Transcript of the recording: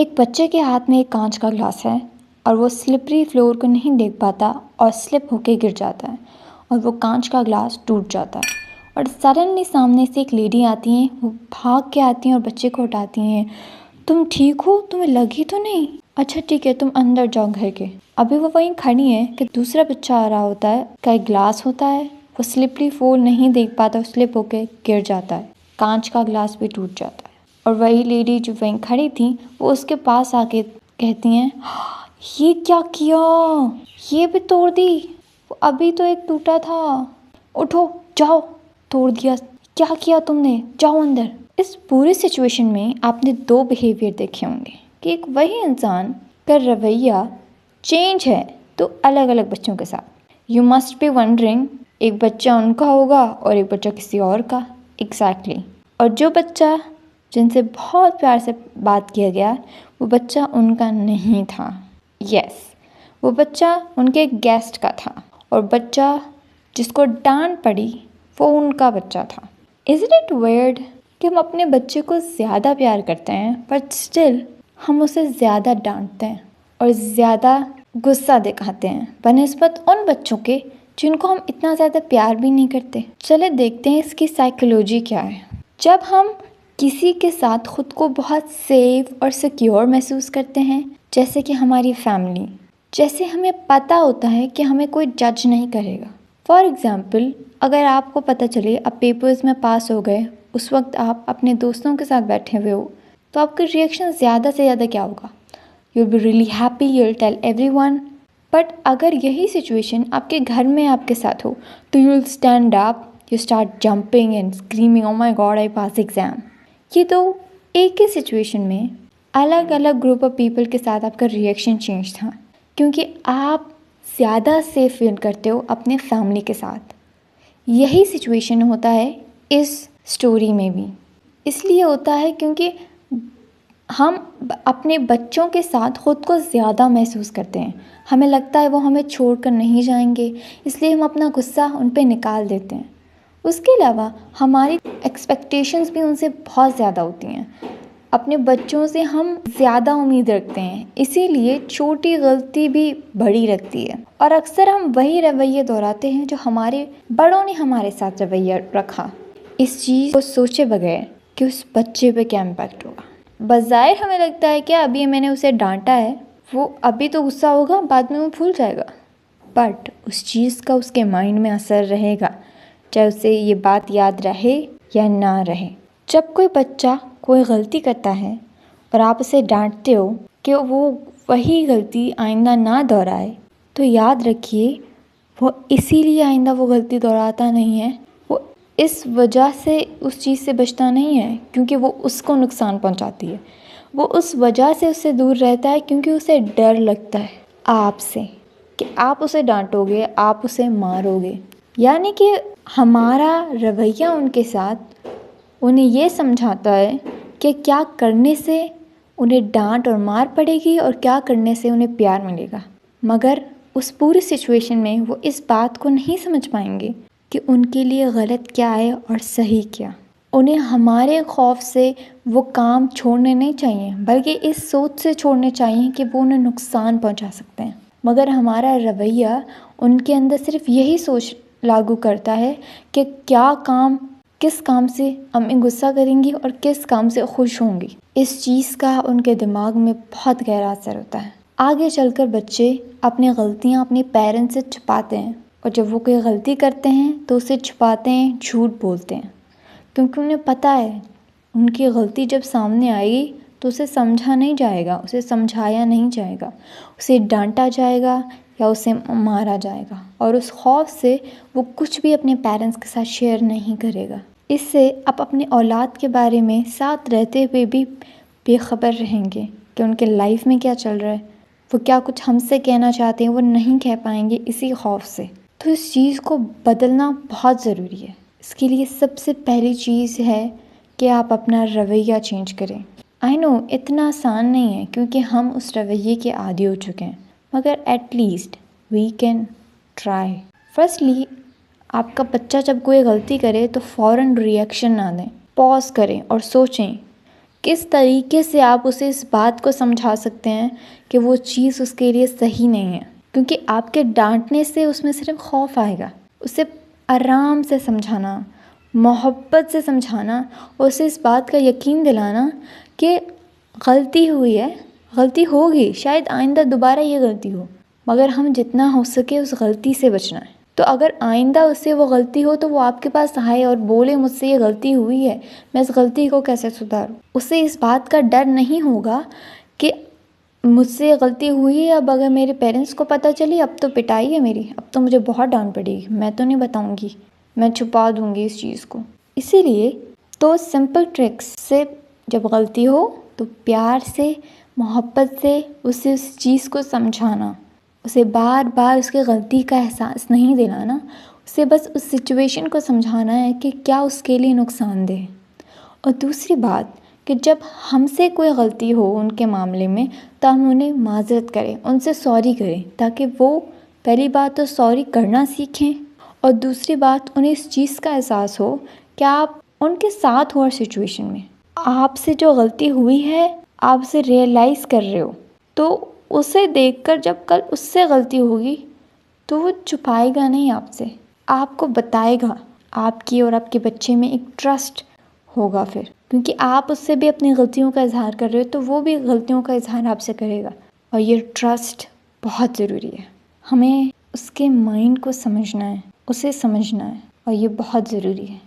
एक बच्चे के हाथ में एक कांच का ग्लास है और वो स्लिपरी फ्लोर को नहीं देख पाता और स्लिप होके गिर जाता है और वो कांच का ग्लास टूट जाता है। और सडनली सामने से एक लेडी आती हैं, वो भाग के आती हैं और बच्चे को उठाती हैं। तुम ठीक हो? तुम्हें लगी तो नहीं? अच्छा ठीक है, तुम अंदर जाओ घर के। अभी वो वहीं खड़ी है कि दूसरा बच्चा आ रहा होता है, का एक ग्लास होता है, वो स्लिपरी फ्लोर नहीं देख पाता, स्लिप होके गिर जाता है, कांच का ग्लास भी टूट जाता है। और वही लेडी जो वहीं खड़ी थी वो उसके पास आके कहती हैं, ये क्या किया? ये भी तोड़ दी? अभी तो एक टूटा था। उठो, जाओ, तोड़ दिया। क्या किया तुमने? जाओ अंदर। इस पूरी सिचुएशन में आपने दो बिहेवियर देखे होंगे कि एक वही इंसान का रवैया चेंज है तो अलग अलग बच्चों के साथ। यू मस्ट बी वंडरिंग, एक बच्चा उनका होगा और एक बच्चा किसी और का। एग्जैक्टली। और जो बच्चा जिनसे बहुत प्यार से बात किया गया वो बच्चा उनका नहीं था। यस, वो बच्चा उनके गेस्ट का था और बच्चा जिसको डांट पड़ी वो उनका बच्चा था। इज़न्ट इट वियर्ड कि हम अपने बच्चे को ज़्यादा प्यार करते हैं बट स्टिल हम उसे ज़्यादा डांटते हैं और ज़्यादा गुस्सा दिखाते हैं बनिस्बत उन बच्चों के जिनको हम इतना ज़्यादा प्यार भी नहीं करते। चले देखते हैं इसकी साइकोलॉजी क्या है। जब हम किसी के साथ खुद को बहुत सेफ और सिक्योर महसूस करते हैं, जैसे कि हमारी फैमिली, जैसे हमें पता होता है कि हमें कोई जज नहीं करेगा। फॉर एग्ज़ाम्पल, अगर आपको पता चले आप पेपर्स में पास हो गए, उस वक्त आप अपने दोस्तों के साथ बैठे हुए हो, तो आपका रिएक्शन ज़्यादा से ज़्यादा क्या होगा? You will be really happy, you will tell everyone. But अगर यही सिचुएशन आपके घर में आपके साथ हो तो you will stand up, you start jumping and screaming, oh my god I pass exam. ये तो एक ही सिचुएशन में अलग अलग ग्रुप ऑफ पीपल के साथ आपका रिएक्शन चेंज था, क्योंकि आप ज़्यादा सेफ फील करते हो अपने फैमिली के साथ। यही सिचुएशन होता है इस स्टोरी में भी। इसलिए होता है क्योंकि हम अपने बच्चों के साथ ख़ुद को ज़्यादा महसूस करते हैं। हमें लगता है वो हमें छोड़कर नहीं जाएंगे, इसलिए हम अपना गुस्सा उन पर निकाल देते हैं। उसके अलावा हमारी एक्सपेक्टेशंस भी उनसे बहुत ज़्यादा होती हैं। अपने बच्चों से हम ज़्यादा उम्मीद रखते हैं, इसीलिए छोटी गलती भी बड़ी लगती है और अक्सर हम वही रवैये दोहराते हैं जो हमारे बड़ों ने हमारे साथ रवैया रखा, इस चीज़ को सोचे बगैर कि उस बच्चे पे क्या इम्पैक्ट होगा। बज़ाहिर हमें लगता है कि अभी मैंने उसे डांटा है, वो अभी तो गुस्सा होगा, बाद में वो भूल जाएगा, बट उस चीज़ का उसके माइंड में असर रहेगा, चाहे उसे ये बात याद रहे या ना रहे। जब कोई बच्चा कोई गलती करता है और आप उसे डांटते हो कि वो वही गलती आइंदा ना दोहराए, तो याद रखिए वो इसीलिए आइंदा वो गलती दोहराता नहीं है, वो इस वजह से उस चीज़ से बचता नहीं है क्योंकि वो उसको नुकसान पहुंचाती है। वो उस वजह से उससे दूर रहता है क्योंकि उसे डर लगता है आपसे कि आप उसे डांटोगे, आप उसे मारोगे। यानी कि हमारा रवैया उनके साथ उन्हें ये समझाता है कि क्या करने से उन्हें डांट और मार पड़ेगी और क्या करने से उन्हें प्यार मिलेगा। मगर उस पूरी सिचुएशन में वो इस बात को नहीं समझ पाएंगे कि उनके लिए गलत क्या है और सही क्या। उन्हें हमारे खौफ से वो काम छोड़ने नहीं चाहिए, बल्कि इस सोच से छोड़ने चाहिए कि वो उन्हें नुकसान पहुंचा सकते हैं। मगर हमारा रवैया उनके अंदर सिर्फ यही सोच लागू करता है कि किस काम से अम्मी गुस्सा करेंगी और किस काम से खुश होंगी। इस चीज़ का उनके दिमाग में बहुत गहरा असर होता है। आगे चलकर बच्चे अपनी गलतियाँ अपने पेरेंट्स से छुपाते हैं और जब वो कोई गलती करते हैं तो उसे छुपाते हैं, झूठ बोलते हैं, क्योंकि उन्हें पता है उनकी गलती जब सामने आएगी तो उसे समझा नहीं जाएगा, उसे समझाया नहीं जाएगा, उसे डांटा जाएगा या उसे मारा जाएगा, और उस खौफ से वो कुछ भी अपने पेरेंट्स के साथ शेयर नहीं करेगा। इससे आप अपने औलाद के बारे में साथ रहते हुए भी बेखबर रहेंगे कि उनके लाइफ में क्या चल रहा है, वो क्या कुछ हमसे कहना चाहते हैं वो नहीं कह पाएंगे इसी खौफ से। तो इस चीज़ को बदलना बहुत ज़रूरी है। इसके लिए सबसे पहली चीज़ है कि आप अपना रवैया चेंज करें। आई नो इतना आसान नहीं है क्योंकि हम उस रवैये के आदी हो चुके हैं, मगर at least we can try. Firstly, आपका बच्चा जब कोई गलती करे तो फ़ौरन रिएक्शन ना दें, पॉज करें और सोचें किस तरीके से आप उसे इस बात को समझा सकते हैं कि वो चीज़ उसके लिए सही नहीं है, क्योंकि आपके डांटने से उसमें सिर्फ खौफ आएगा। उसे आराम से समझाना, मोहब्बत से समझाना, उसे इस बात का यकीन दिलाना कि गलती हुई है, गलती होगी, शायद आइंदा दोबारा ये गलती हो, मगर हम जितना हो सके उस गलती से बचना है। तो अगर आइंदा उससे वो गलती हो तो वो आपके पास आए और बोले मुझसे ये गलती हुई है, मैं इस गलती को कैसे सुधारूं। उसे इस बात का डर नहीं होगा कि मुझसे ये गलती हुई है, अब अगर मेरे पेरेंट्स को पता चली अब तो पिटाई है मेरी, अब तो मुझे बहुत डांट पड़ेगी, मैं तो नहीं बताऊंगी, मैं छुपा दूंगी इस चीज़ को। इसीलिए तो सिंपल ट्रिक्स से जब गलती हो तो प्यार से, मोहब्बत से उसे उस चीज़ को समझाना, उसे बार बार उसकी गलती का एहसास नहीं दिलाना, उसे बस उस सिचुएशन को समझाना है कि क्या उसके लिए नुकसानदेह है। और दूसरी बात कि जब हमसे कोई गलती हो उनके मामले में तो हम उन्हें माज़रत करें, उनसे सॉरी करें, ताकि वो पहली बात तो सॉरी करना सीखें और दूसरी बात उन्हें इस चीज़ का एहसास हो कि आप उनके साथ हो हर सिचुएशन में। आपसे जो गलती हुई है आप उसे रियलाइज़ कर रहे हो, तो उसे देखकर जब कल उससे गलती होगी तो वो छुपाएगा नहीं आपसे, आपको बताएगा। आपकी और आपके बच्चे में एक ट्रस्ट होगा फिर, क्योंकि आप उससे भी अपनी गलतियों का इजहार कर रहे हो तो वो भी गलतियों का इजहार आपसे करेगा। और ये ट्रस्ट बहुत ज़रूरी है। हमें उसके माइंड को समझना है, उसे समझना है, और ये बहुत ज़रूरी है।